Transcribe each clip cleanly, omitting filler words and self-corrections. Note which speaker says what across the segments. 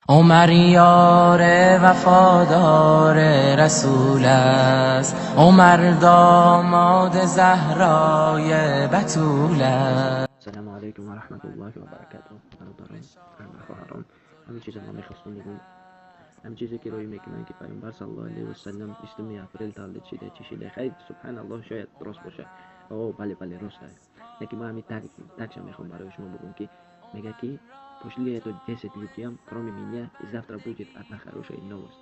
Speaker 1: عمر یار وفادار رسول است، عمر داماد زهرای بتول است.
Speaker 2: السلام علیکم و رحمت الله و برکاته. برادران و خواهران، همین چیز ما میخواستم بگم، همین چیزی که روی میکنن که پیامبر صلی الله علیه و سلم 20 اپریل تولد شده چی شده، خیلی سبحان الله شاید درست باشه. بله درسته. لیکن من همین تکش میخوام برای شما بگم که میگه که пошли эту 10 людям, кроме меня, и завтра будет одна хорошая новость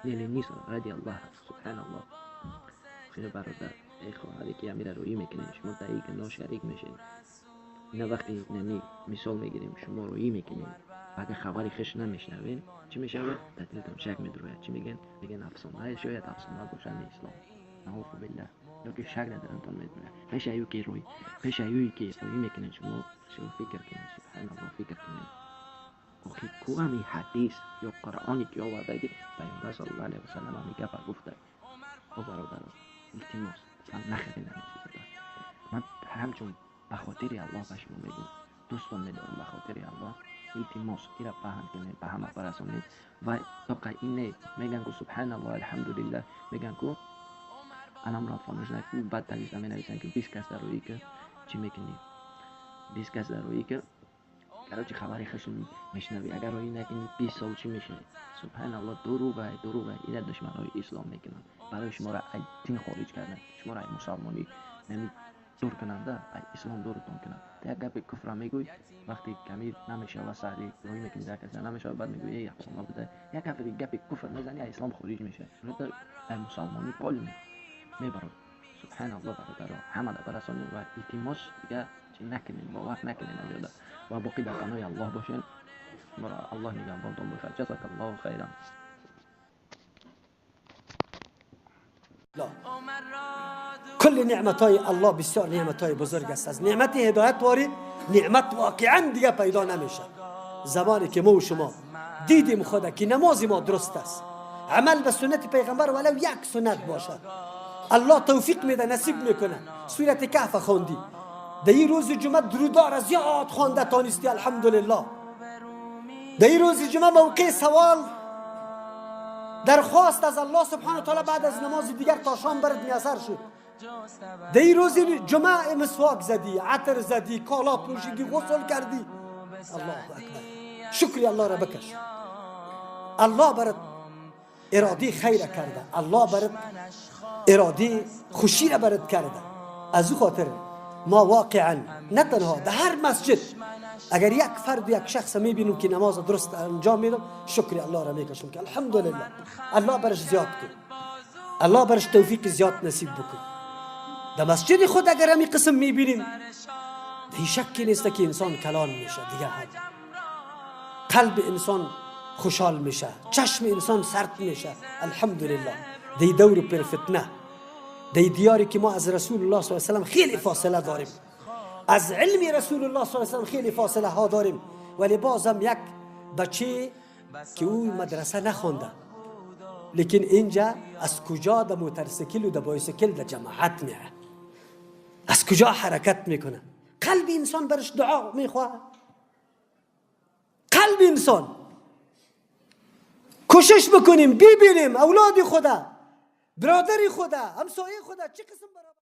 Speaker 2: нели ниса ради Аллаха. Субханаллах. خیلی برادر ای خواهری که امیر روی میکنین شما دقیق ناشریک میشین. نه وقتی نمی مثال میگیریم شما روی میکنین اگه خبری خش نمیشنوین چی میشه؟ در دلتون شک میدروید. چی میگن افسانه شاید افسانه باشه اسلام. نعوذ بالله. یا که شک ندارنتون میدونه پیش ایو که روی میکنین شما فکر کنین. سبحان الله فکر کنین آخه کو همی حدیث یا قرآنی که آورده که پیامبر صلی الله علیه و سلم همی گفت گفته. برادران التماس نخرین همین چیزا. من همچون به خاطر الله به شما میگم، دوستان میدارم به خاطر الله التماس ایرا پهن کنید، به همه برسونید و تا اینه میگن که سبحان الله الحمدلله، میگن که انام را فراموش نکنید. بعد تنیز می نویسن که 20 کس در روی که چی میکنی، 20 کس در روی که چه خبری خشم میشنوی اگر روی نکنی 20 سال چی میشه؟ سبحان الله دروغه اینا دشمنای اسلام میکنن برای شما را از دین خارج کردن، شما را از مسلمانی یعنی دور کننده از اسلام دورتون کنن. تا یک گپ کفر میگوی وقتی کمی نمیشه و سعی روی میکنی در کسی نمیشه بعد میگوی ای الله بده یک گپ کفر میزنی از اسلام خارج میشه، تو از مسلمانی پول میبرد. سبحان الله برادران همه را برسانید و التماس دیگه چی نکنین، باور نکنین امیاده و باقی در پناه الله باشین. الله نگهبانتون باشه. جزاک الله خیرا.
Speaker 3: کل نعمتهای الله بسیار نعمتهای بزرگ است. از نعمت هدایت واری نعمت واقعا دیگه پیدا نمیشه. زمانی که ما و شما دیدیم خدا که نماز ما درست است، عمل به سنت پیغمبر ولو یک سنت باشه، الله توفیق میده، نصیب میکنه. سورت کهف خوندی، در این روز جمعه درودار زیاد خوانده تانستی الحمدلله. در این روز جمعه موقع سوال درخواست از الله سبحانه و تعالی بعد از نماز دیگر تا شام برات میسر شد. در این روز جمعه مسواک زدی، عطر زدی، کالا پوشیدی، غسل کردی. الله اکبر. شکری الله را بکش. الله برات اراده خیر کرده، الله برات اراده خوشی را برات کرده. از او خاطر ما واقعا نه تنها در هر مسجد اگر یک فرد یک شخص میبینم که نماز درست انجام میدم شکر الله را میکشم که الحمدلله الله برش زیاد کن، الله برش توفیق زیاد نصیب بکن. در مسجد خود اگر همی قسم میبینیم دی شکی نیست که انسان کلان میشه، دیگه قلب انسان خوشحال میشه، چشم انسان سرد میشه. الحمدلله دی دور پر فتنه، دی دیاری که ما از رسول الله صلی الله علیه و سلم خیلی فاصله داریم، از علم رسول الله صلی الله علیه و سلم خیلی فاصله ها داریم. ولی بازم یک بچه که او مدرسه نخونده لیکن اینجا از کجا در موتورسیکل و در بایسیکل در جماعت میره، از کجا حرکت میکنه، قلب انسان برش دعا میخواه. قلب انسان کوشش بکنیم ببینیم اولاد خدا، برادر خدا، همسایه خدا چه قسم